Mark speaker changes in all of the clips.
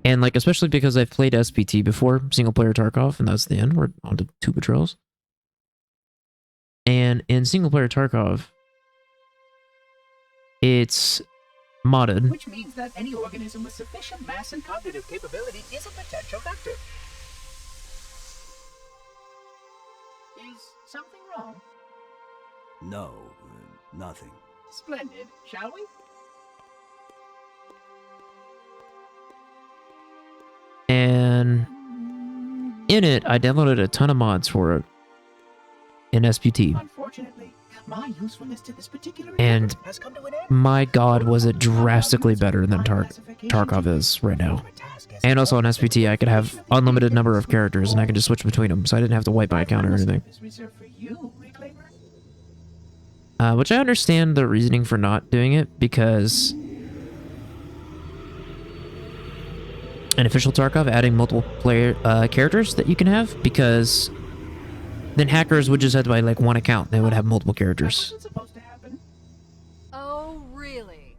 Speaker 1: And like, especially because I've played SPT before, single player Tarkov, and that's the end. We're on to 2 Betrayals. And in single player Tarkov, it's modded.
Speaker 2: Which means that any organism with sufficient mass and cognitive capability is a potential vector. Is something wrong?
Speaker 3: No, nothing.
Speaker 2: Splendid, shall we?
Speaker 1: And in it, I downloaded a ton of mods for it in SPT.
Speaker 2: Unfortunately, my usefulness to this particular
Speaker 1: And
Speaker 2: has come to an end.
Speaker 1: my god, was it drastically better than Tarkov is right now. And also on SPT, I could have unlimited number of characters, and I could just switch between them, so I didn't have to wipe my account or anything. Which I understand the reasoning for not doing it, because in official Tarkov, adding multiple player characters that you can have, because then hackers would just have to buy like one account. They would have multiple characters.
Speaker 4: Oh, really?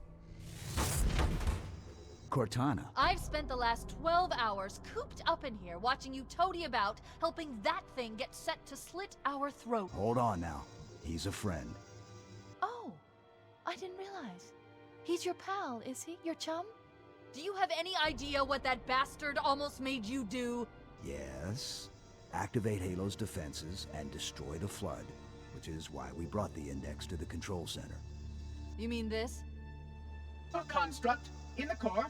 Speaker 3: Cortana.
Speaker 4: I've spent the last 12 hours cooped up in here watching you toady about, helping that thing get set to slit our throat.
Speaker 3: Hold on now. He's a friend.
Speaker 4: Oh, I didn't realize. He's your pal, is he? Your chum? Do you have any idea what that bastard almost made you do?
Speaker 3: Yes. Activate Halo's defenses and destroy the Flood, which is why we brought the Index to the control center.
Speaker 4: You mean this?
Speaker 2: A construct in the core?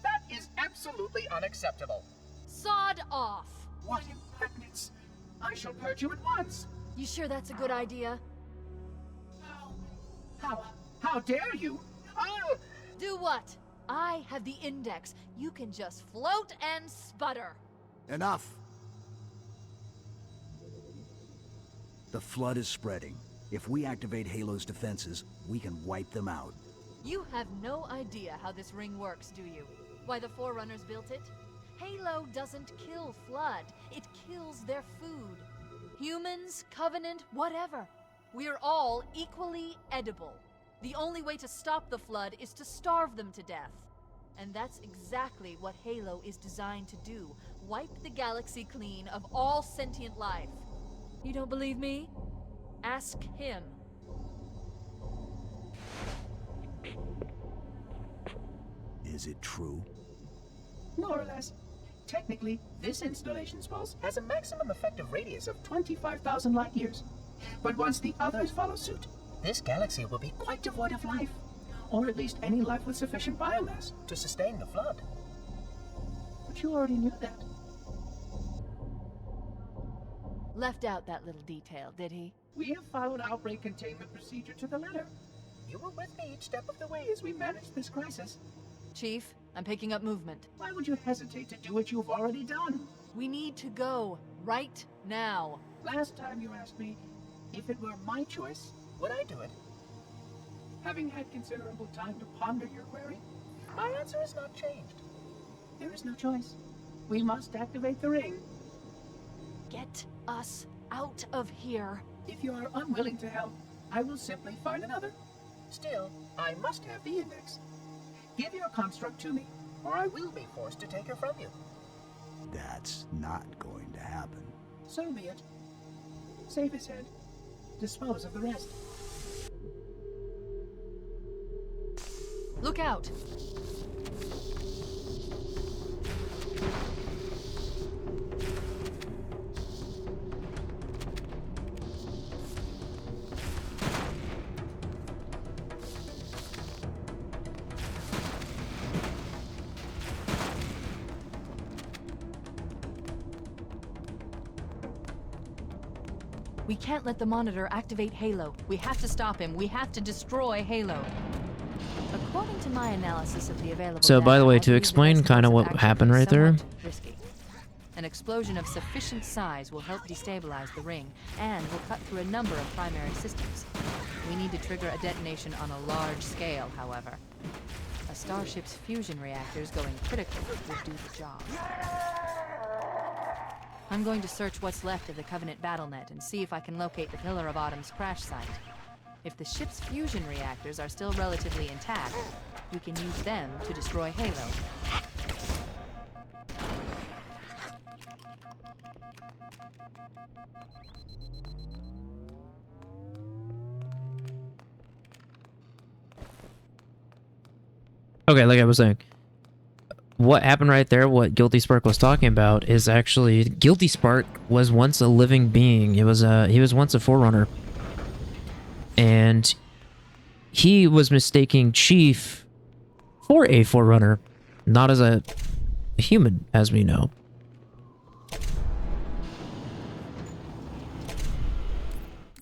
Speaker 2: That is absolutely unacceptable.
Speaker 4: Sod off!
Speaker 2: What impertinence! I shall purge you at once.
Speaker 4: You sure that's a good idea?
Speaker 2: How dare you? I'll...
Speaker 4: Do what? I have the Index. You can just float and sputter.
Speaker 3: Enough! The Flood is spreading. If we activate Halo's defenses, we can wipe them out.
Speaker 4: You have no idea how this ring works, do you? Why the Forerunners built it? Halo doesn't kill Flood. It kills their food. Humans, Covenant, whatever. We're all equally edible. The only way to stop the Flood is to starve them to death. And that's exactly what Halo is designed to do. Wipe the galaxy clean of all sentient life. You don't believe me? Ask him.
Speaker 3: Is it true?
Speaker 2: More or less. Technically, this installation's pulse has a maximum effective radius of 25,000 light years. But once the others follow suit, this galaxy will be quite devoid of life. Or at least any life with sufficient biomass to sustain the Flood. But you already knew that.
Speaker 4: Left out that little detail, did he?
Speaker 2: We have followed outbreak containment procedure to the letter. You were with me each step of the way as we managed this crisis.
Speaker 4: Chief, I'm picking up movement.
Speaker 2: Why would you hesitate to do what you've already done?
Speaker 4: We need to go right now.
Speaker 2: Last time you asked me, if it were my choice, would I do it? Having had considerable time to ponder your query, my answer has not changed. There is no choice. We must activate the ring.
Speaker 4: Get us out of here.
Speaker 2: If you are unwilling to help, I will simply find another. Still, I must have the Index. Give your construct to me, or I will be forced to take her from you.
Speaker 3: That's not going to happen.
Speaker 2: So be it. Save his head. Dispose of the rest.
Speaker 4: Look out! We can't let the monitor activate Halo. We have to stop him. We have to destroy Halo. According to my analysis of the available
Speaker 1: So, by the way,
Speaker 4: data,
Speaker 1: to explain kind of what happened right there.
Speaker 4: Risky. An explosion of sufficient size will help destabilize the ring, and will cut through a number of primary systems. We need to trigger a detonation on a large scale, however. A starship's fusion reactors going critical will do the job. I'm going to search what's left of the Covenant BattleNet and see if I can locate the Pillar of Autumn's crash site. If the ship's fusion reactors are still relatively intact, we can use them to destroy Halo.
Speaker 1: Okay, like I was saying, what happened right there, what Guilty Spark was talking about, is actually Guilty Spark was once a living being. He was once a Forerunner, and he was mistaking Chief for a Forerunner, not as a human, as we know.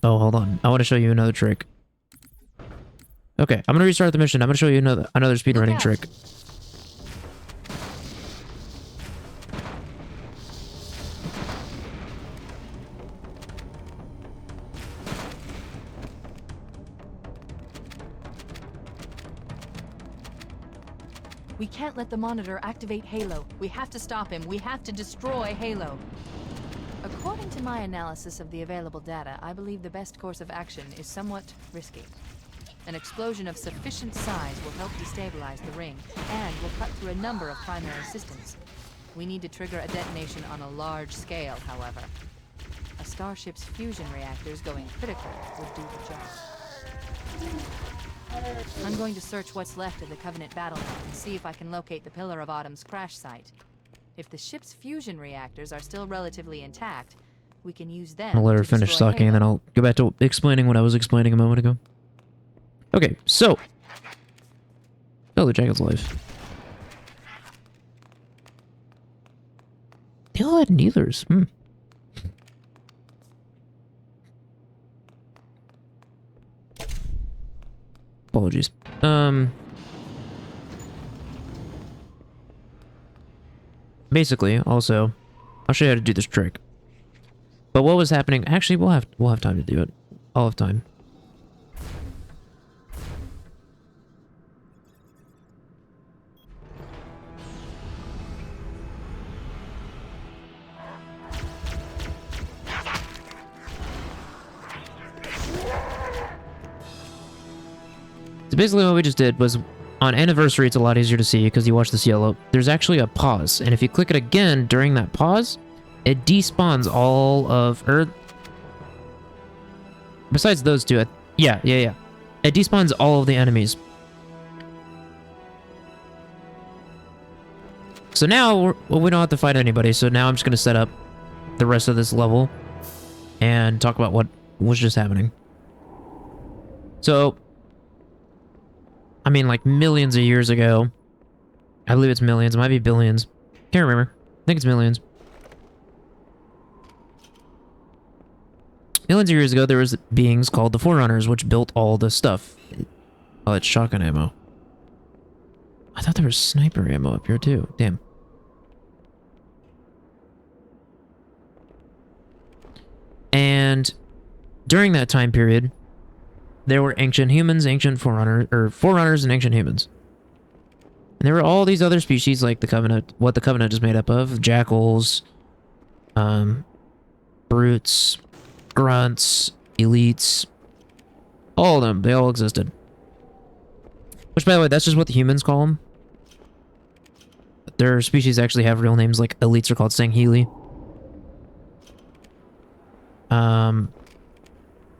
Speaker 1: Oh, hold on. I want to show you another trick. Okay, I'm gonna restart the mission. I'm gonna show you another speedrunning trick.
Speaker 4: We can't let the monitor activate Halo. We have to stop him. We have to destroy Halo. According to my analysis of the available data, I believe the best course of action is somewhat risky. An explosion of sufficient size will help destabilize the ring, and will cut through a number of primary systems. We need to trigger a detonation on a large scale, however. A starship's fusion reactors going critical would do the job. I'm going to search what's left of the Covenant battlement and see if I can locate the Pillar of Autumn's crash site. If the ship's fusion reactors are still relatively intact, we can use them.
Speaker 1: I'll let her finish talking, and then I'll go back to explaining what I was explaining a moment ago. Okay, so... Oh, the Jackal's life. They all had neithers. Apologies. Basically, also, I'll show you how to do this trick. But what was happening? Actually, we'll have time to do it. I'll have time. So basically what we just did was, on Anniversary it's a lot easier to see because you watch this yellow. There's actually a pause, and if you click it again during that pause, it despawns all of Earth. Besides those two, yeah. It despawns all of the enemies. So now, we don't have to fight anybody, so now I'm just going to set up the rest of this level and talk about what was just happening. So... I mean, like, millions of years ago. I believe it's millions. It might be billions. Can't remember. I think it's millions. Millions of years ago, there was beings called the Forerunners, which built all the stuff. Oh, it's shotgun ammo. I thought there was sniper ammo up here, too. Damn. And during that time period... there were ancient humans, ancient forerunners, or forerunners and ancient humans. And there were all these other species like the Covenant, what the Covenant is made up of, jackals, brutes, grunts, elites, all of them, they all existed. Which, by the way, that's just what the humans call them. Their species actually have real names, like elites are called Sangheli. The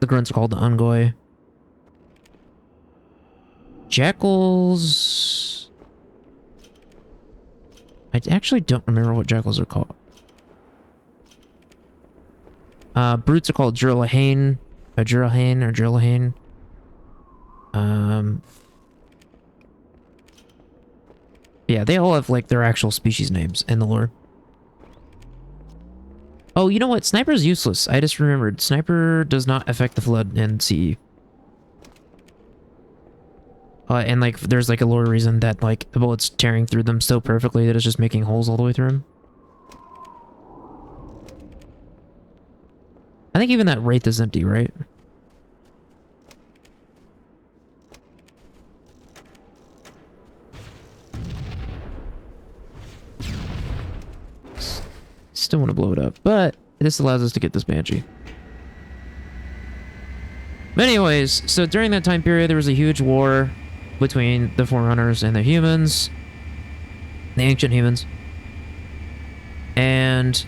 Speaker 1: grunts are called the Ungoi. Jackals... I actually don't remember what jackals are called. Brutes are called Jurlahane, or Jurlahane. Yeah, they all have, like, their actual species names in the lore. Oh, you know what? Sniper is useless. I just remembered. Sniper does not affect the Flood in CE. And, like, there's, like, a lore reason that, like, the bullet's tearing through them so perfectly that it's just making holes all the way through them. I think even that Wraith is empty, right? Still want to blow it up, but this allows us to get this Banshee. But anyways, so during that time period, there was a huge war between the Forerunners and the humans, the ancient humans, and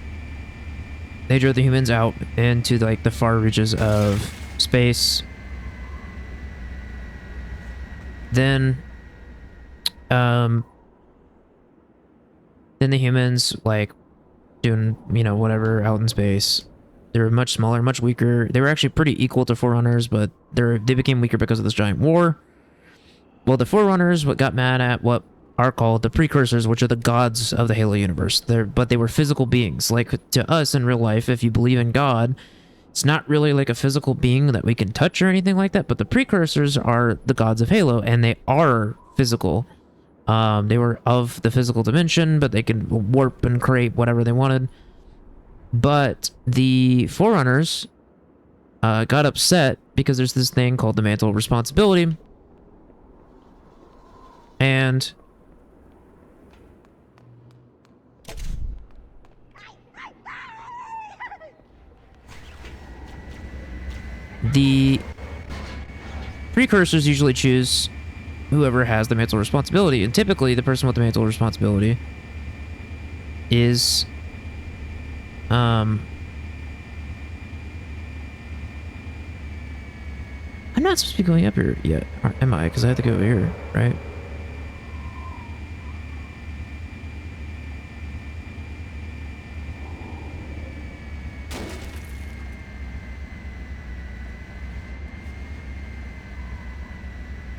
Speaker 1: they drove the humans out into, like, the far reaches of space. Then then the humans, like, doing, you know, whatever out in space. They were much smaller, much weaker. They were actually pretty equal to Forerunners, but they became weaker because of this giant war. Well, the Forerunners got mad at what are called the Precursors, which are the gods of the Halo universe. But they were physical beings. Like, to us in real life, if you believe in God, it's not really like a physical being that we can touch or anything like that, but the Precursors are the gods of Halo, and they are physical. They were of the physical dimension, but they could warp and create whatever they wanted. But the Forerunners got upset because there's this thing called the Mantle of Responsibility. And the Precursors usually choose whoever has the Mantle of Responsibility, and typically the person with the Mantle of Responsibility is I'm not supposed to be going up here yet, am I? Because I have to go over here, right?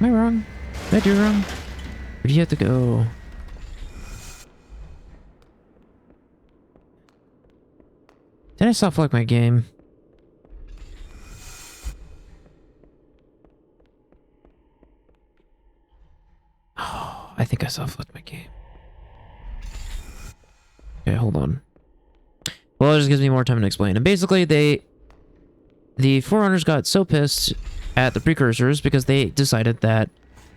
Speaker 1: Am I wrong? Did I do wrong? Where do you have to go? Did I soft lock my game? Oh, I think I soft locked my game. Okay, hold on. Well, it just gives me more time to explain. And basically, the Forerunners got so pissed at the Precursors because they decided that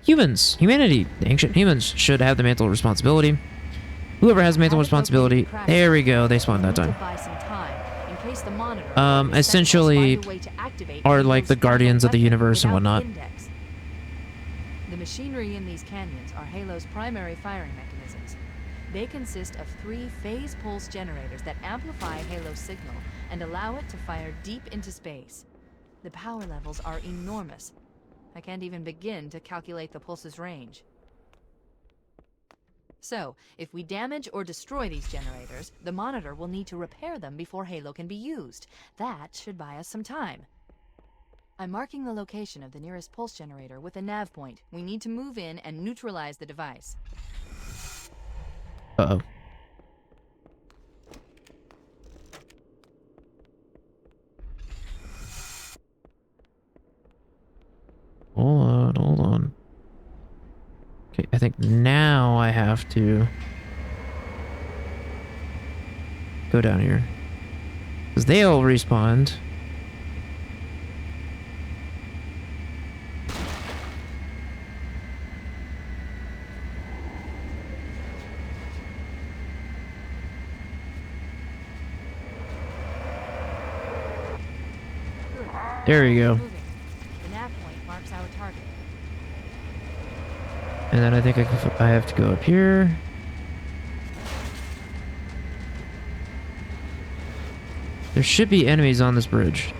Speaker 1: humanity, the ancient humans, should have the Mantle of Responsibility. Whoever has Mantle of Responsibility, there we go, they spawned that time. Essentially are like the guardians of the universe and whatnot.
Speaker 4: The machinery in these canyons are Halo's primary firing mechanisms. They consist of 3 phase pulse generators that amplify Halo's signal and allow it to fire deep into space. The power levels are enormous. I can't even begin to calculate the pulse's range. So, if we damage or destroy these generators, the monitor will need to repair them before Halo can be used. That should buy us some time. I'm marking the location of the nearest pulse generator with a nav point. We need to move in and neutralize the device.
Speaker 1: Uh-oh. Hold on. Okay, I think now I have to go down here. Because they all respawned. There we go.
Speaker 4: The nav point marks our target.
Speaker 1: And then I think I have to go up here. There should be enemies on this bridge.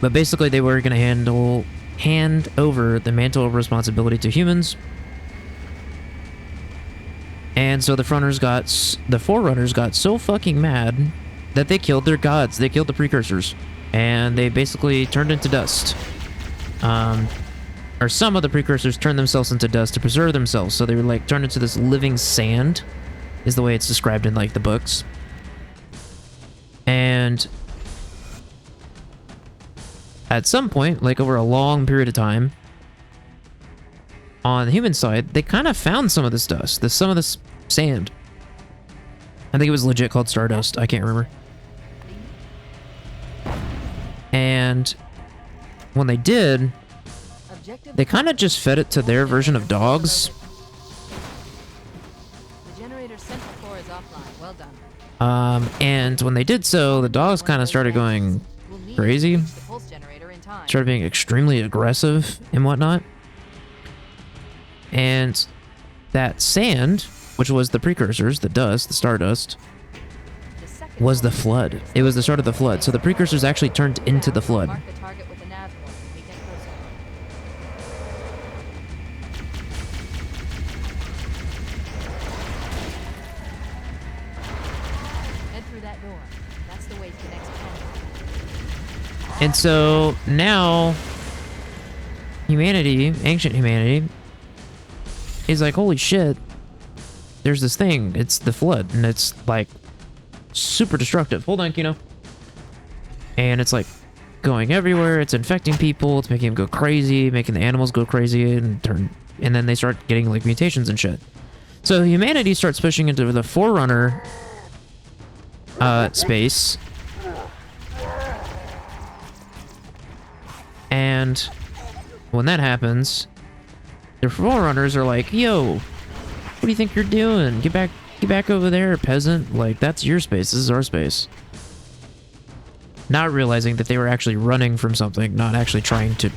Speaker 1: But basically they were going to hand over the Mantle of Responsibility to humans. And so the Forerunners got so fucking mad that they killed their gods. They killed the Precursors. And they basically turned into dust. Or some of the Precursors turned themselves into dust to preserve themselves. So they were like turned into this living sand, is the way it's described in like the books. And at some point, like over a long period of time, on the human side, they kind of found some of this dust, some of this sand. I think it was legit called Stardust. I can't remember. And when they did, they kind of just fed it to their version of dogs.
Speaker 4: The generator's central core is offline. Well done.
Speaker 1: And when they did so, the dogs kind of started going crazy. Started being extremely aggressive and whatnot. And that sand, which was the Precursors, the dust, the Stardust, was the flood. It was the start of the flood. So the precursors actually turned into the flood.
Speaker 4: Mark the target with a nav point when we get closer. Head through that door. That's the way to the next tunnel.
Speaker 1: And so now humanity, ancient humanity, is like, holy shit, there's this thing. It's the flood, and it's like super destructive. Hold on, Kino. And it's like going everywhere. It's infecting people. It's making them go crazy, making the animals go crazy, and then they start getting like mutations and shit. So humanity starts pushing into the Forerunner space. And when that happens, their Forerunners are like, yo, what do you think you're doing? Get back over there, peasant. Like, that's your space. This is our space. Not realizing that they were actually running from something, not actually trying to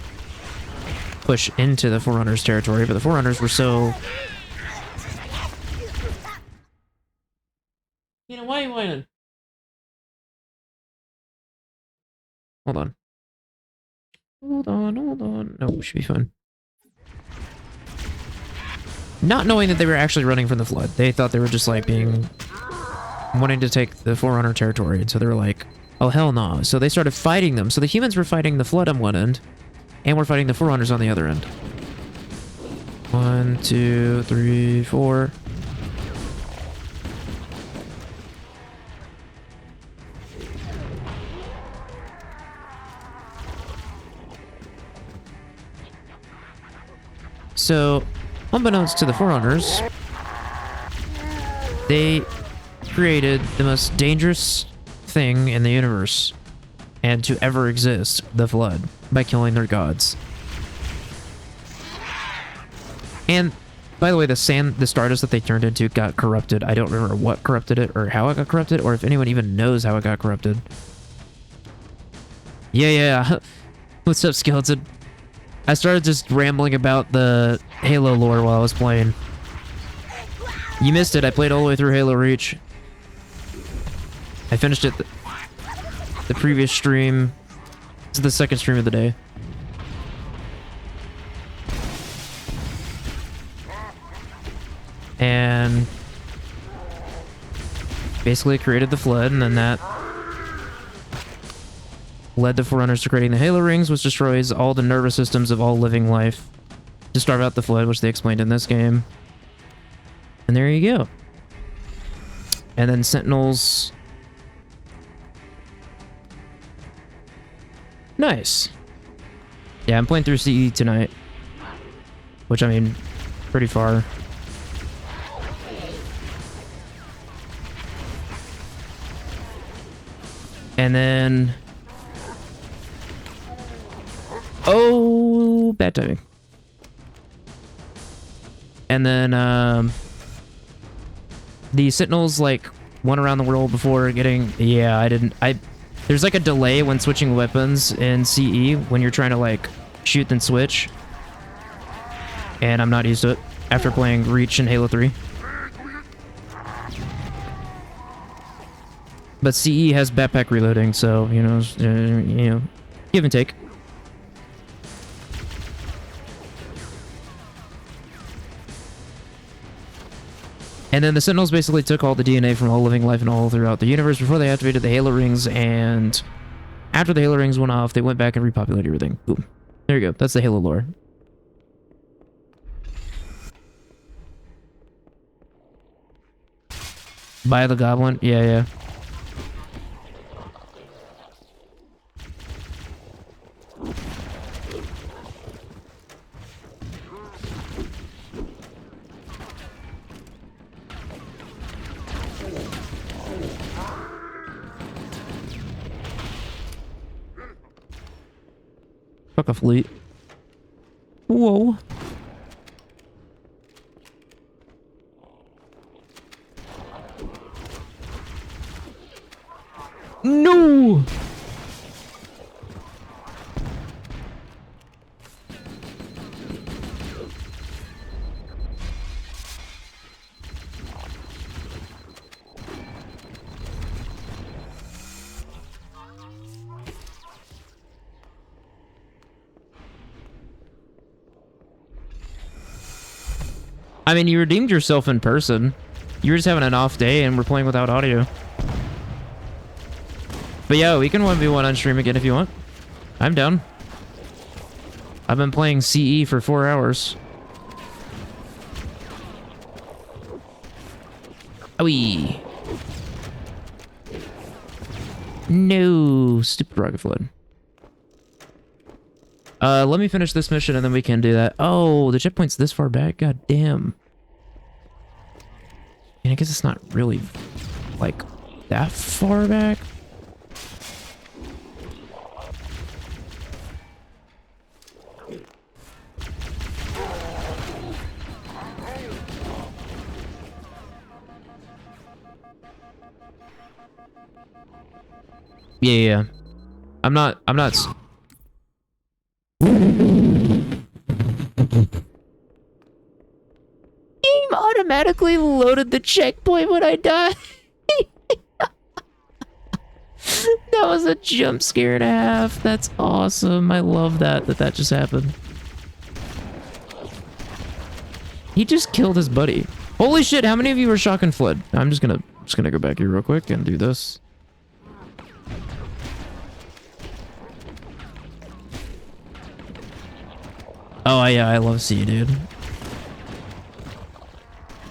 Speaker 1: push into the Forerunners' territory, but the Forerunners were so... You know, why are you whining? Hold on. Hold on. No, we should be fine. Not knowing that they were actually running from the flood. They thought they were just like wanting to take the Forerunner territory. And so they were like, oh hell no. So they started fighting them. So the humans were fighting the flood on one end, and we're fighting the Forerunners on the other end. 1, 2, 3, 4. So, unbeknownst to the Forerunners, they created the most dangerous thing in the universe and to ever exist, the Flood, by killing their gods. And, by the way, the Stardust that they turned into got corrupted. I don't remember what corrupted it, or how it got corrupted, or if anyone even knows how it got corrupted. Yeah. What's up, Skeleton? I started just rambling about the Halo lore while I was playing. You missed it. I played all the way through Halo Reach. I finished it the previous stream. This is the second stream of the day. And basically created the Flood, and then that led the Forerunners to creating the Halo Rings, which destroys all the nervous systems of all living life to starve out the Flood, which they explained in this game. And there you go. And then Sentinels. Nice. Yeah, I'm playing through CE tonight. Which, I mean, pretty far. And then... Oh, bad timing. And then, the Sentinels, like, went around the world before getting... Yeah, there's, like, a delay when switching weapons in CE when you're trying to, like, shoot then switch. And I'm not used to it after playing Reach and Halo 3. But CE has backpack reloading, so, you know, give and take. And then the Sentinels basically took all the DNA from all living life and all throughout the universe before they activated the Halo Rings, and after the Halo Rings went off, they went back and repopulated everything. Boom. There you go. That's the Halo lore. Buy the Goblin? Yeah. Fuck a fleet. Whoa. No! I mean, you redeemed yourself in person. You were just having an off day and we're playing without audio. But yeah, we can 1v1 on stream again if you want. I'm down. I've been playing CE for 4 hours. Owie. No, stupid rocket flood. Let me finish this mission and then we can do that. Oh, the checkpoint's this far back? God damn. And I guess it's not really, like, that far back. Yeah. I'm not Game automatically loaded the checkpoint when I died. That was a jump scare and a half. That's awesome. I love that just happened. He just killed his buddy. Holy shit, how many of you were shock and fled? I'm just gonna go back here real quick and do this. Oh yeah, I love C, dude.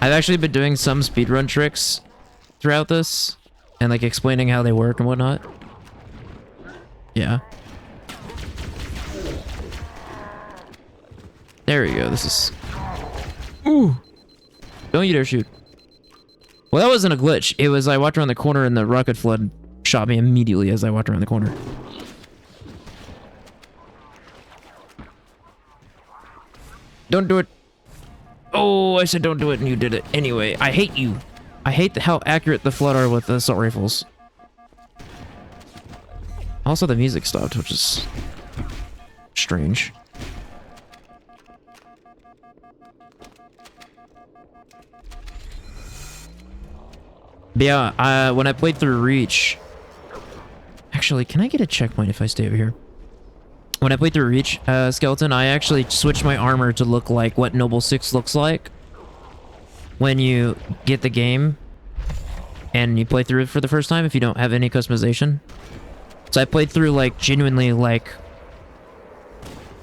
Speaker 1: I've actually been doing some speedrun tricks throughout this and like explaining how they work and whatnot. Yeah. There we go. This is... Ooh! Don't you dare shoot. Well, that wasn't a glitch. It was I walked around the corner and the rocket flood shot me immediately as I walked around the corner. Don't do it. Oh, I said don't do it and you did it. Anyway, I hate you. I hate how accurate the flood are with the assault rifles. Also, the music stopped, which is strange. But yeah, when I played through Reach... Actually, can I get a checkpoint if I stay over here? When I played through Reach, Skeleton, I actually switched my armor to look like what Noble 6 looks like when you get the game and you play through it for the first time if you don't have any customization. So I played through like genuinely like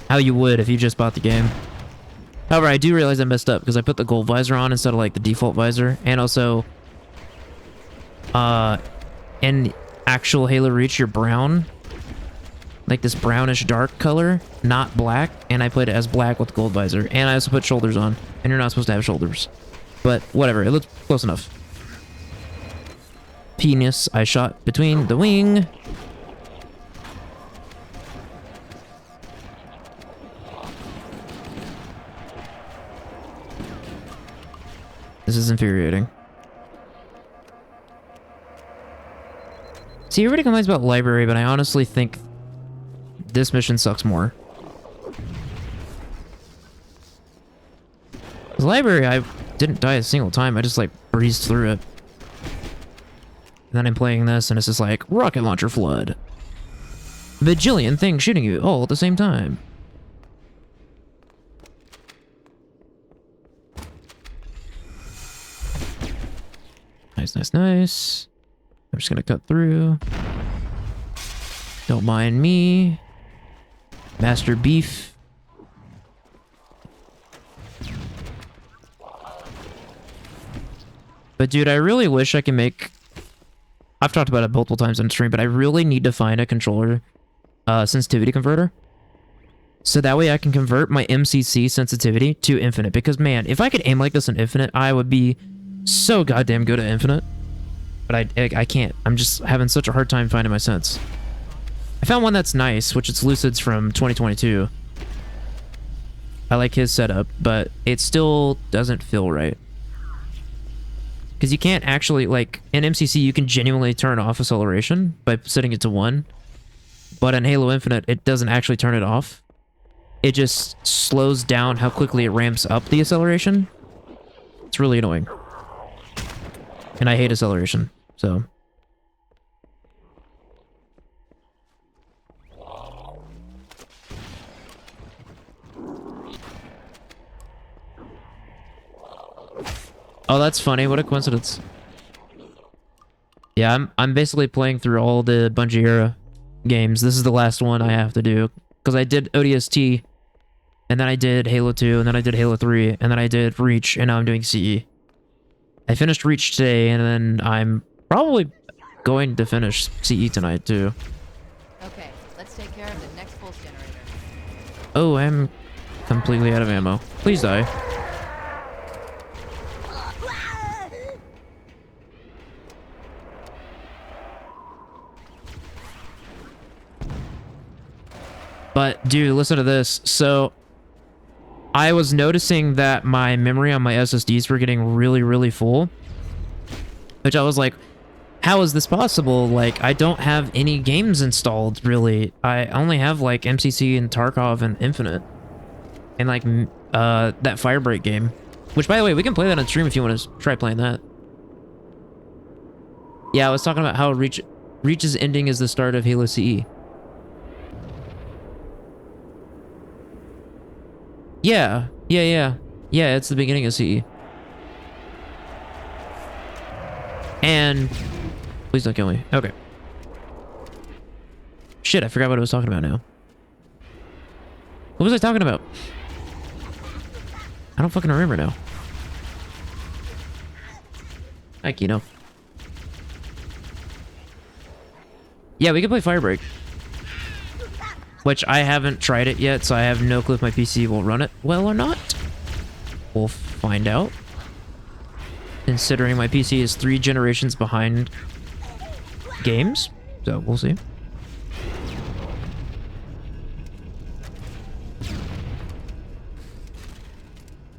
Speaker 1: how you would if you just bought the game. However, I do realize I messed up because I put the gold visor on instead of like the default visor, and also in actual Halo Reach you're brown. Like this brownish dark color, not black, and I played it as black with gold visor. And I also put shoulders on, and you're not supposed to have shoulders. But whatever, it looks close enough. Penis, I shot between the wing. This is infuriating. See, everybody complains about library, but I honestly think this mission sucks more. The library, I didn't die a single time. I just like breezed through it. And then I'm playing this and it's just like rocket launcher flood. Bajillion things shooting you all at the same time. Nice, nice, nice. I'm just gonna cut through. Don't mind me. Master Beef. But dude, I really wish I can make... I've talked about it multiple times on stream, but I really need to find a controller sensitivity converter. So that way I can convert my MCC sensitivity to infinite. Because man, if I could aim like this in infinite, I would be so goddamn good at infinite. But I can't. I'm just having such a hard time finding my sense. I found one that's nice, which is Lucid's from 2022. I like his setup, but it still doesn't feel right. Because you can't actually, like, in MCC, you can genuinely turn off acceleration by setting it to 1. But in Halo Infinite, it doesn't actually turn it off. It just slows down how quickly it ramps up the acceleration. It's really annoying. And I hate acceleration, so... Oh, that's funny. What a coincidence. Yeah, I'm basically playing through all the Bungie era games. This is the last one I have to do. Because I did ODST, and then I did Halo 2, and then I did Halo 3, and then I did Reach, and now I'm doing CE. I finished Reach today, and then I'm probably going to finish CE tonight, too.
Speaker 4: Okay, let's take care of the next pulse generator.
Speaker 1: Oh, I'm completely out of ammo. Please die. But, dude, listen to this. So, I was noticing that my memory on my SSDs were getting really, really full. Which I was like, how is this possible? Like, I don't have any games installed, really. I only have, like, MCC and Tarkov and Infinite. And, like, that Firebreak game. Which, by the way, we can play that on stream if you want to try playing that. Yeah, I was talking about how Reach's ending is the start of Halo CE. Yeah, it's the beginning of CE. And... Please don't kill me. Okay. Shit, I forgot what I was talking about now. What was I talking about? I don't fucking remember now. Hi, Kino. Yeah, we can play Firebreak. Which I haven't tried it yet, so I have no clue if my PC will run it well or not. We'll find out. Considering my PC is 3 generations behind games, so we'll see.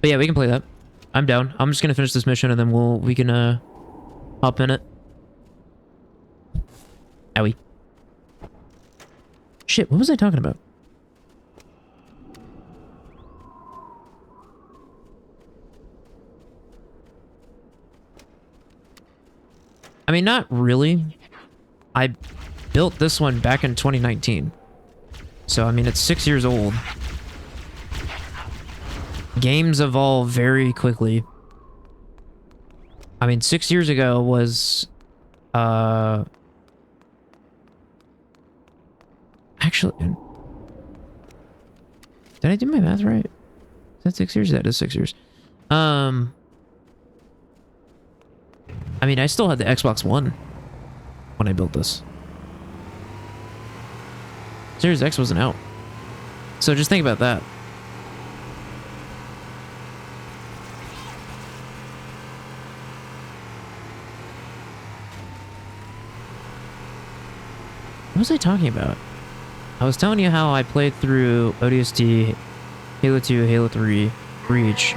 Speaker 1: But yeah, we can play that. I'm down. I'm just gonna finish this mission and then we can hop in it. Owie. Shit, what was I talking about? I mean, not really. I built this one back in 2019. So, I mean, it's 6 years old. Games evolve very quickly. I mean, 6 years ago was... Actually... Did I do my math right? Is that 6 years? That is 6 years. I mean, I still had the Xbox One when I built this. Series X wasn't out. So just think about that. What was I talking about? I was telling you how I played through ODST, Halo 2, Halo 3, Reach.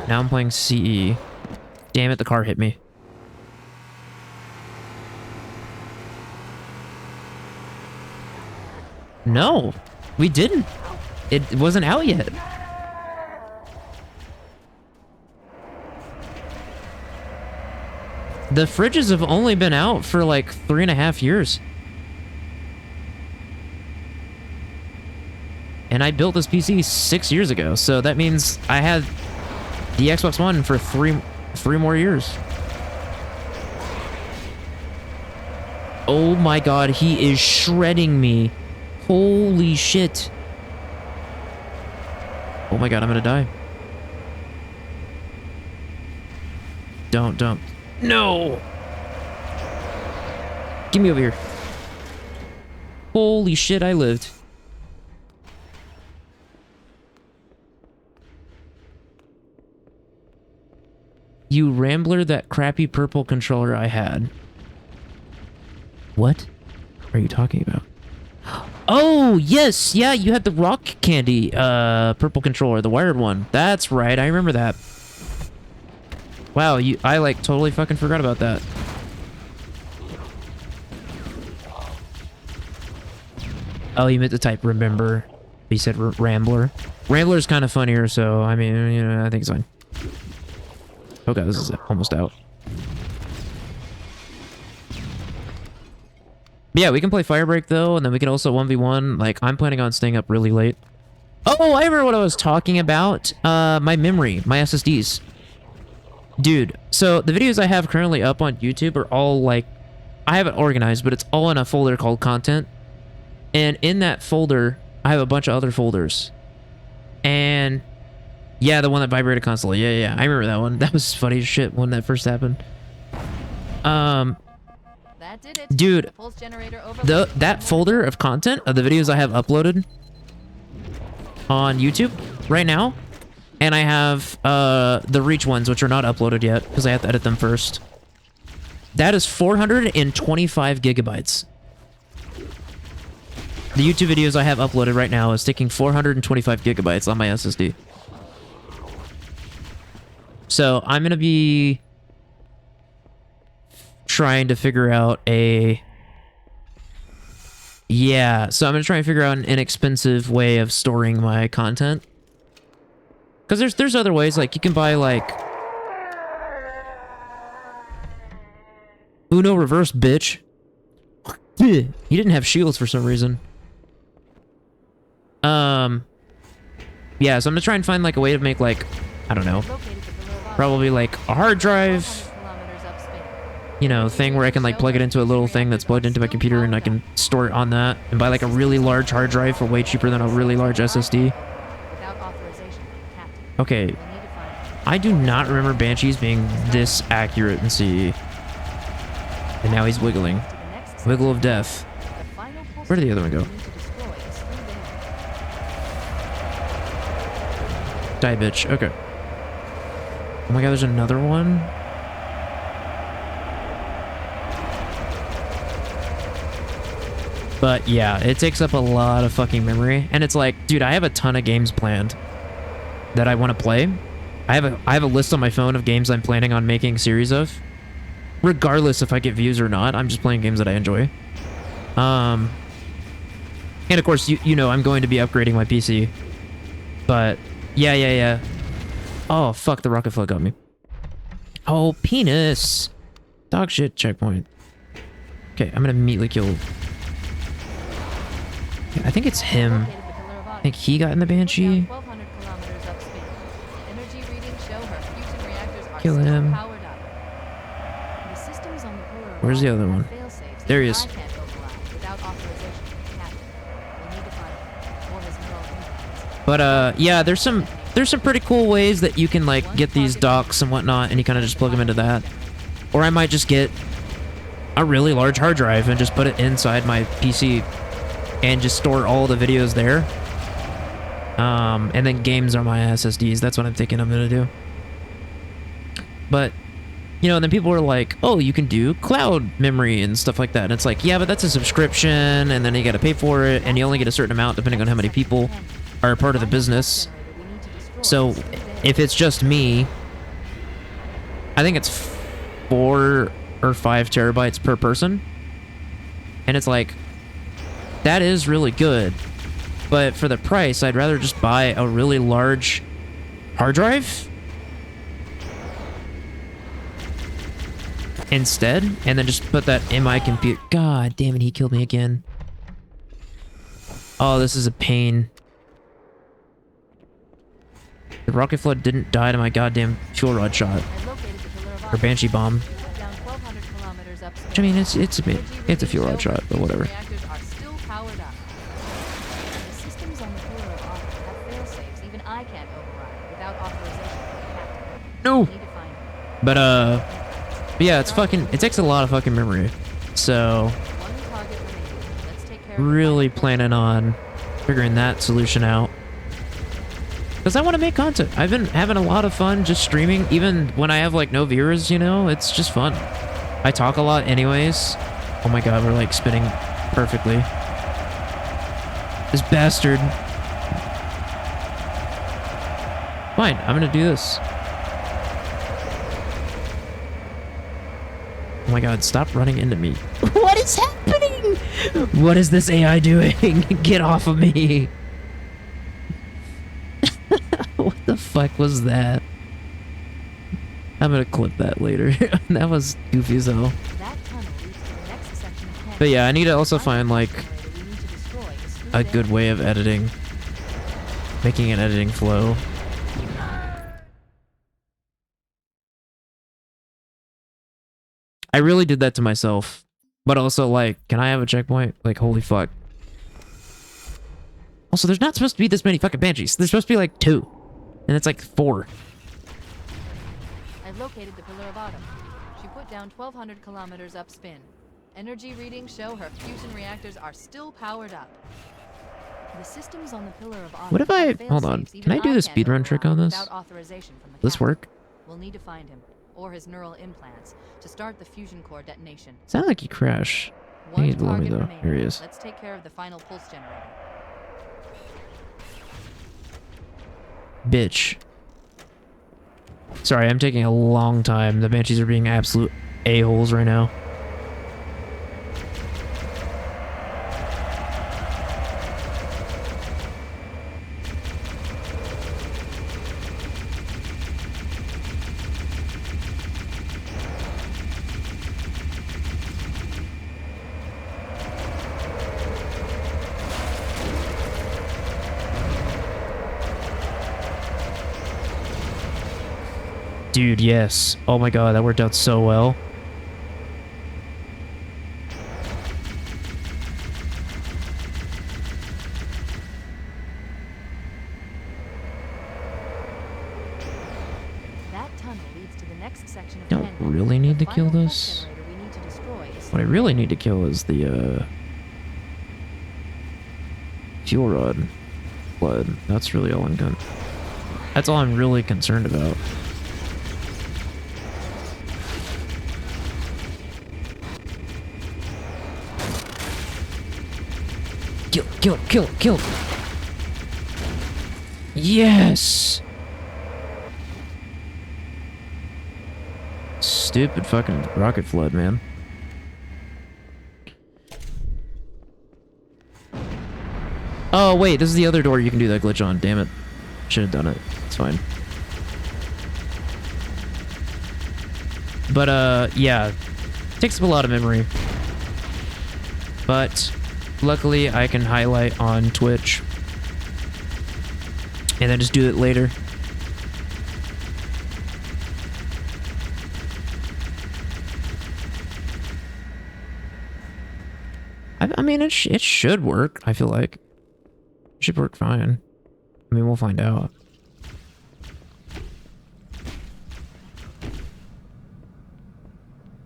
Speaker 1: Now I'm playing CE. Damn it, the car hit me. No, we didn't. It wasn't out yet. The fridges have only been out for like 3.5 years. And I built this PC 6 years ago, so that means I had the Xbox One for three more years. Oh my god, he is shredding me. Holy shit. Oh my god, I'm gonna die. Don't. No! Get me over here. Holy shit, I lived. You Rambler, that crappy purple controller I had. What are you talking about? Oh, yes! Yeah, you had the rock candy purple controller, the wired one. That's right, I remember that. Wow, I like totally fucking forgot about that. Oh, you meant to type remember. You said Rambler. Rambler's kind of funnier, so I mean, you know, I think it's fine. Okay, this is almost out. But yeah, we can play Firebreak though, and then we can also 1v1. Like, I'm planning on staying up really late. Oh, I remember what I was talking about. My memory, my SSDs. Dude, so the videos I have currently up on YouTube are all like, I have it organized, but it's all in a folder called content. And in that folder, I have a bunch of other folders. And yeah, the one that vibrated constantly. Yeah. I remember that one. That was funny as shit when that first happened.
Speaker 4: That did it.
Speaker 1: Dude,
Speaker 4: The pulse generator
Speaker 1: that folder of content of the videos I have uploaded on YouTube right now, and I have the Reach ones, which are not uploaded yet because I have to edit them first. That is 425 gigabytes. The YouTube videos I have uploaded right now is taking 425 gigabytes on my SSD. So I'm going to be trying to figure out a... Yeah, so I'm going to try and figure out an inexpensive way of storing my content. Because there's other ways, like you can buy like... Uno reverse, bitch. He didn't have shields for some reason. Yeah, so I'm gonna try and find like a way to make like, I don't know, probably like a hard drive, you know, thing where I can like plug it into a little thing that's plugged into my computer and I can store it on that, and buy like a really large hard drive for way cheaper than a really large SSD. Okay, I do not remember Banshees being this accurate in CE. And now he's wiggling. Wiggle of death. Where did the other one go? Die, bitch. Okay. Oh my god, there's another one? But yeah, it takes up a lot of fucking memory. And it's like, dude, I have a ton of games planned that I want to play. I have a list on my phone of games I'm planning on making a series of. Regardless if I get views or not, I'm just playing games that I enjoy. And of course, you know I'm going to be upgrading my PC. But, yeah. Oh, fuck, the rocket flood got me. Oh, penis! Dog shit checkpoint. Okay, I'm gonna immediately kill... I think it's him. I think he got in the Banshee. Kill him. Where's the other one? There he is. But yeah, there's some pretty cool ways that you can like get these docks and whatnot, and you kind of just plug them into that. Or I might just get a really large hard drive and just put it inside my PC and just store all the videos there. And then games are my SSDs. That's what I'm thinking I'm gonna do. But you know, and then people are like, oh, you can do cloud memory and stuff like that. And it's like, yeah, but that's a subscription, and then you got to pay for it, and you only get a certain amount depending on how many people are a part of the business. So if it's just me, I think it's 4 or 5 terabytes per person. And it's like, that is really good. But for the price, I'd rather just buy a really large hard drive instead, and then just put that in my computer. God damn it, he killed me again. Oh, this is a pain. The rocket flood didn't die to my goddamn fuel rod shot. Or Banshee bomb. Which, I mean, it's a fuel rod shot, but whatever. No! But, yeah, it takes a lot of fucking memory. So, really planning on figuring that solution out. Because I want to make content. I've been having a lot of fun just streaming, even when I have, like, no viewers, you know? It's just fun. I talk a lot anyways. Oh my god, we're, like, spinning perfectly. This bastard. Fine, I'm gonna do this. Oh my god, stop running into me. What is happening? What is this AI doing? Get off of me. What the fuck was that? I'm gonna clip that later. That was goofy as hell. But yeah, I need to also find like a good way of editing. Making an editing flow. I really did that to myself. But also, like, can I have a checkpoint? Like, holy fuck. Also, there's not supposed to be this many fucking banshees. There's supposed to be like 2. And it's like 4.
Speaker 4: I've located the Pillar of Autumn. She put down 1,200 kilometers upspin. Energy readings show her fusion reactors are still powered up. The systems on the Pillar of Autumn.
Speaker 1: What if I... Hold on. Can I do the speedrun trick on this?
Speaker 4: Without authorization from the
Speaker 1: Does this work?
Speaker 4: We'll need to find him, or his neural implants, to start the fusion core detonation.
Speaker 1: Sounded like he crashed.
Speaker 4: One
Speaker 1: He's below me
Speaker 4: target
Speaker 1: though.
Speaker 4: remaining.
Speaker 1: Here he is.
Speaker 4: Let's take care of the final pulse generator.
Speaker 1: Bitch. Sorry, I'm taking a long time. The banshees are being absolute a-holes right now. Dude, yes. Oh my god, that worked out so well.
Speaker 4: That tunnel leads to the next section of
Speaker 1: Don't
Speaker 4: Handheld.
Speaker 1: really need to
Speaker 4: The
Speaker 1: kill
Speaker 4: final
Speaker 1: this.
Speaker 4: pulse generator we need to destroy is
Speaker 1: What I really need to kill is the, fuel rod flood. That's really all That's all I'm really concerned about. Kill. Yes! Stupid fucking rocket flood, man. Oh, wait, this is the other door you can do that glitch on. Damn it. Should have done it. It's fine. But, yeah. Takes up a lot of memory. But, luckily, I can highlight on Twitch. And then just do it later. I mean, it should work, I feel like. It should work fine. I mean, we'll find out.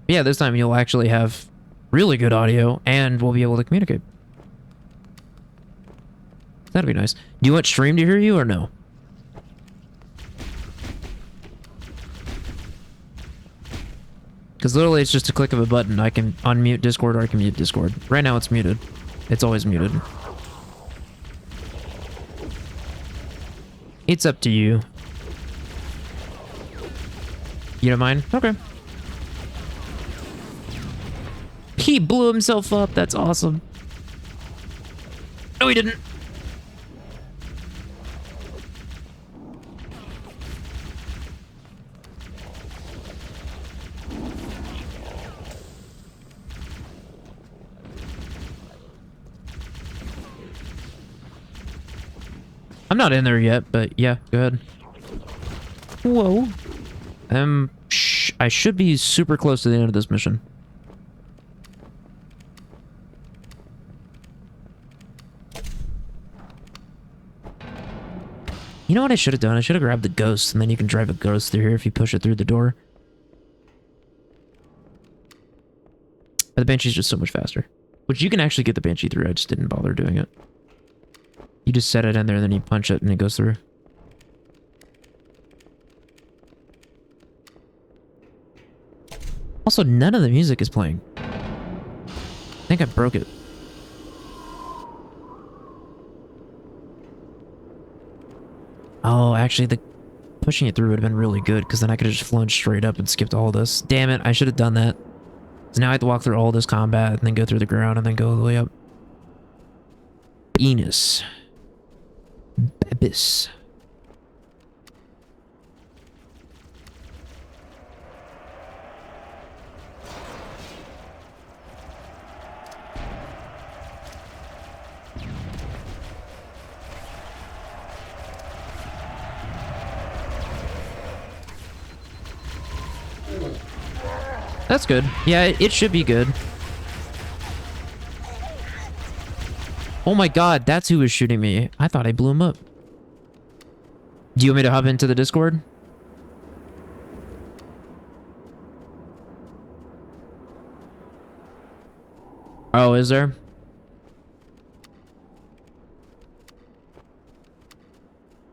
Speaker 1: Yeah, this time you'll actually have really good audio, and we'll be able to communicate. That'd be nice. Do you want stream to hear you, or no? Because literally it's just a click of a button. I can unmute Discord or I can mute Discord. Right now it's muted. It's always muted. It's up to you. You don't mind? Okay. He blew himself up. That's awesome. No, he didn't. I'm not in there yet, but yeah, go ahead. Whoa. I should be super close to the end of this mission. You know what I should have done? I should have grabbed the ghost, and then you can drive a ghost through here if you push it through the door. But the Banshee's just so much faster. Which you can actually get the Banshee through, I just didn't bother doing it. You just set it in there, and then you punch it, and it goes through. Also, none of the music is playing. I think I broke it. Oh, actually, the pushing it through would have been really good, because then I could have just flown straight up and skipped all this. Damn it, I should have done that. So now I have to walk through all this combat, and then go through the ground, and then go all the way up. Penis. Abyss. That's good. Yeah, it should be good. Oh my god, that's who was shooting me. I thought I blew him up. Do you want me to hop into the Discord? Oh, is there?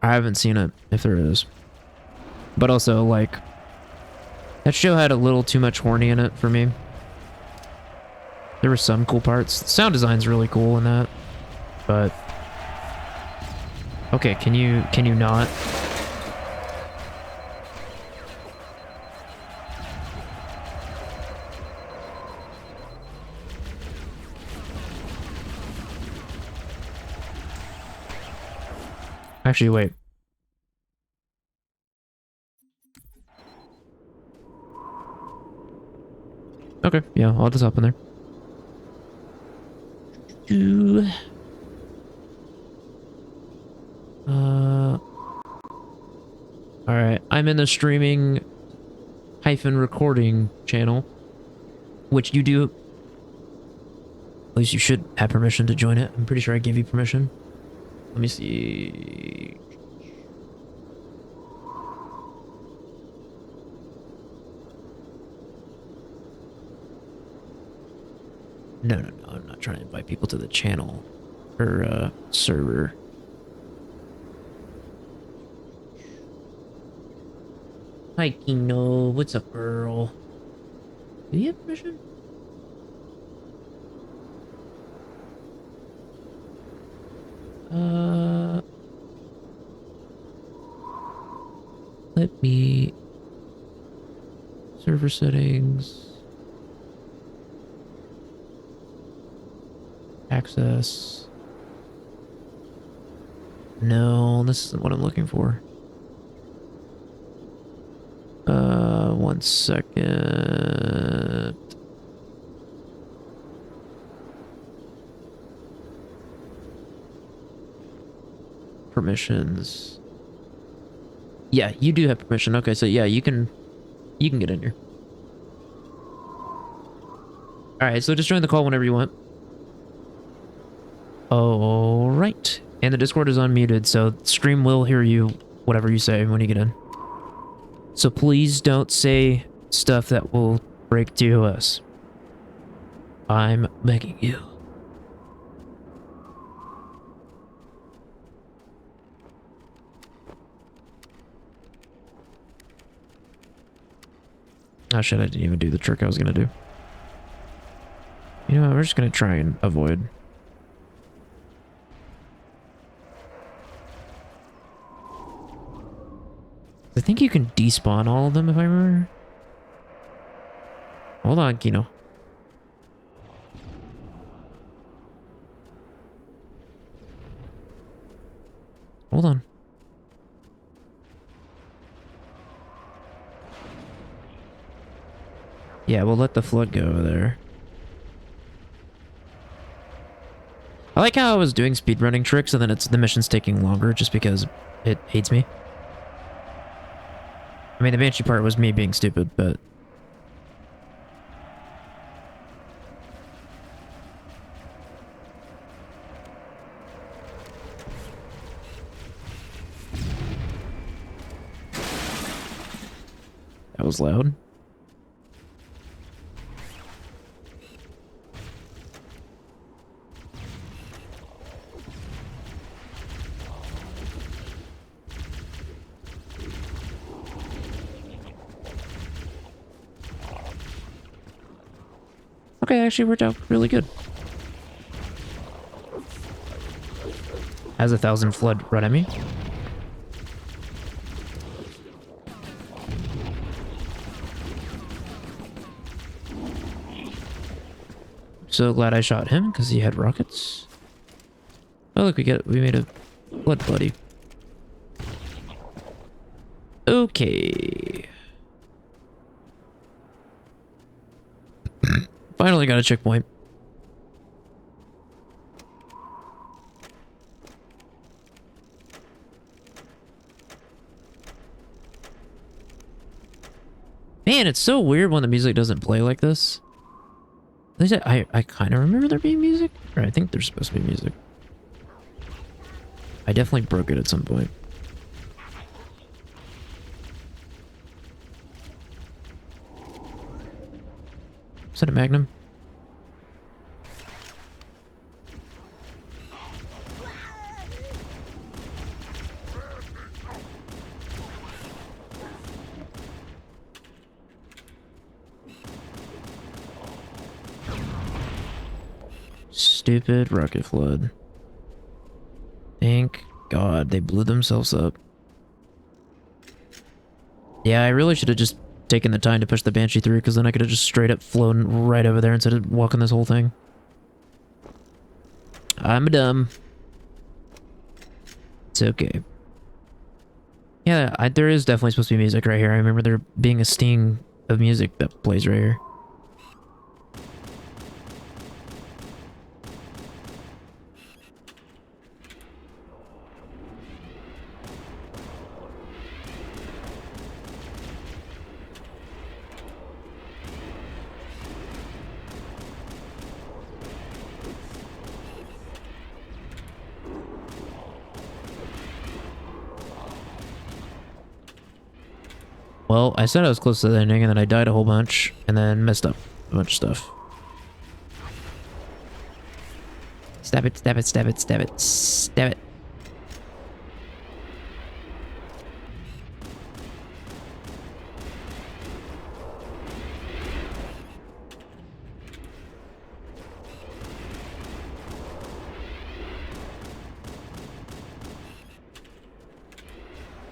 Speaker 1: I haven't seen it, if there is. But also, like, that show had a little too much horny in it for me. There were some cool parts. The sound design's really cool in that. But... Okay, can you not? Actually, wait. Okay, yeah, I'll just hop in there. Alright, I'm in the streaming -recording channel, which you do. At least you should have permission to join it. I'm pretty sure I gave you permission. Let me see. No, I'm not trying to invite people to the channel or server. Hi, Kino. What's up, girl? Do you have permission? Let me... Server settings... Access... No, this isn't what I'm looking for. 1 second... Permissions. Yeah, you do have permission. Okay, so yeah, you can get in here. Alright, so just join the call whenever you want. Alright. And the Discord is unmuted, so stream will hear you, whatever you say when you get in. So please don't say stuff that will break TOS. I'm begging you. Oh shit, I didn't even do the trick I was gonna do. You know what, we're just gonna try and avoid. I think you can despawn all of them if I remember. Hold on, Kino. Hold on. Yeah, we'll let the flood go over there. I like how I was doing speedrunning tricks and then the mission's taking longer just because it hates me. I mean, the Banshee part was me being stupid, but... That was loud. Okay, actually worked out really good. Has 1,000 flood run at me. So glad I shot him because he had rockets. Oh look, we made a blood buddy. Okay. Finally got a checkpoint. Man, it's so weird when the music doesn't play like this. At least I kind of remember there being music. Or I think there's supposed to be music. I definitely broke it at some point. Is that a Magnum? Stupid rocket flood. Thank God they blew themselves up. Yeah, I really should have just taken the time to push the Banshee through, because then I could have just straight up flown right over there instead of walking this whole thing. I'm dumb. It's okay. Yeah, there is definitely supposed to be music right here. I remember there being a sting of music that plays right here. Well, I said I was close to the ending, and then I died a whole bunch, and then messed up a bunch of stuff. Stab it, stab it, stab it, stab it, stab it.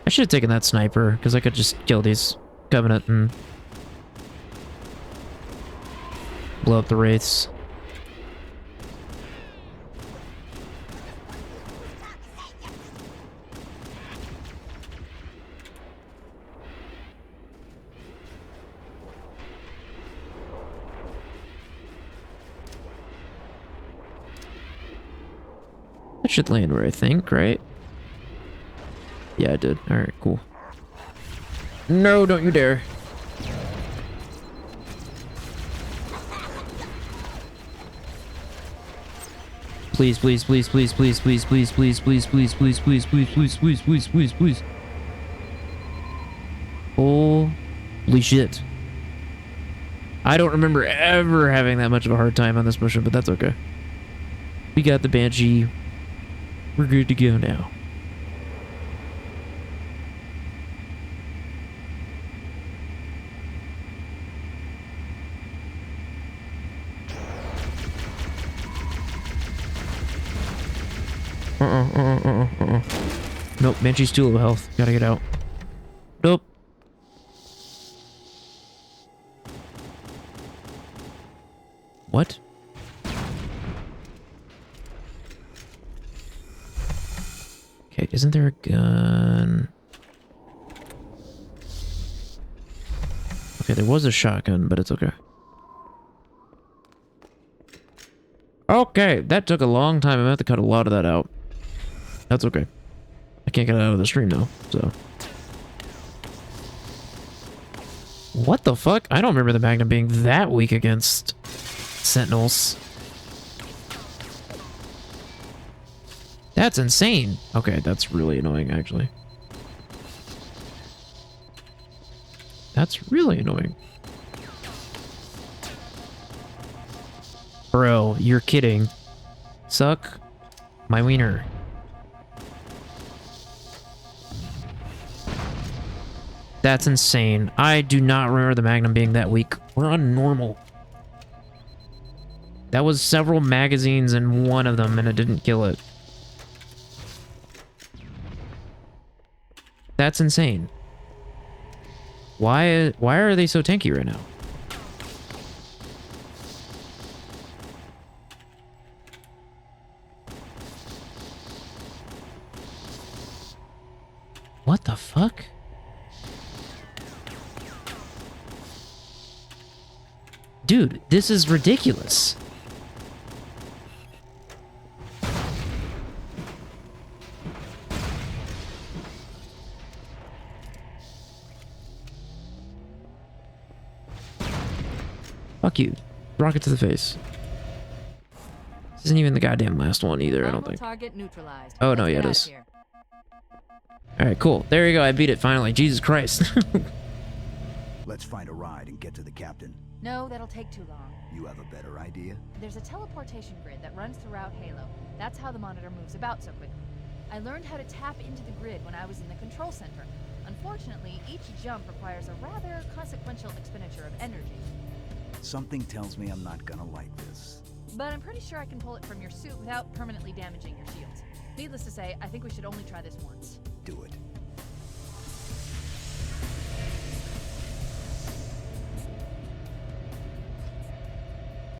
Speaker 1: I should have taken that sniper, because I could just kill these Covenant and blow up the Wraiths. That should land where I think, right? Yeah, I did. Alright, cool. No, don't you dare. Please, please, please, please, please, please, please, please, please, please, please, please, please, please, please, please, please, please. Holy shit. I don't remember ever having that much of a hard time on this mission, but that's okay. We got the Banshee. We're good to go now. Nope, Banshee's too low health. Gotta get out. Nope. What? Okay, isn't there a gun? Okay, there was a shotgun, but it's okay. Okay, that took a long time. I'm gonna have to cut a lot of that out. That's okay. I can't get it out of the stream though, so. What the fuck? I don't remember the Magnum being that weak against Sentinels. That's insane. Okay, that's really annoying, actually. That's really annoying. Bro, you're kidding. Suck my wiener. That's insane. I do not remember the Magnum being that weak. We're on normal. That was several magazines in one of them, and it didn't kill it. That's insane. Why are they so tanky right now? What the fuck? Dude, this is ridiculous. Fuck you. Rocket to the face. This isn't even the goddamn last one either, I don't think.
Speaker 4: Target neutralized.
Speaker 1: Oh, no,
Speaker 4: Let's
Speaker 1: yeah,
Speaker 4: get
Speaker 1: it
Speaker 4: out
Speaker 1: is.
Speaker 4: of here.
Speaker 1: Alright, cool. There you go. I beat it finally. Jesus Christ.
Speaker 3: Let's find a ride and get to the captain.
Speaker 4: No, that'll take too long.
Speaker 3: You have a better idea?
Speaker 4: There's a teleportation grid that runs throughout Halo. That's how the monitor moves about so quickly. I learned how to tap into the grid when I was in the control center. Unfortunately, each jump requires a rather consequential expenditure of energy.
Speaker 3: Something tells me I'm not gonna like this.
Speaker 4: But I'm pretty sure I can pull it from your suit without permanently damaging your shields. Needless to say, I think we should only try this once.
Speaker 3: Do it.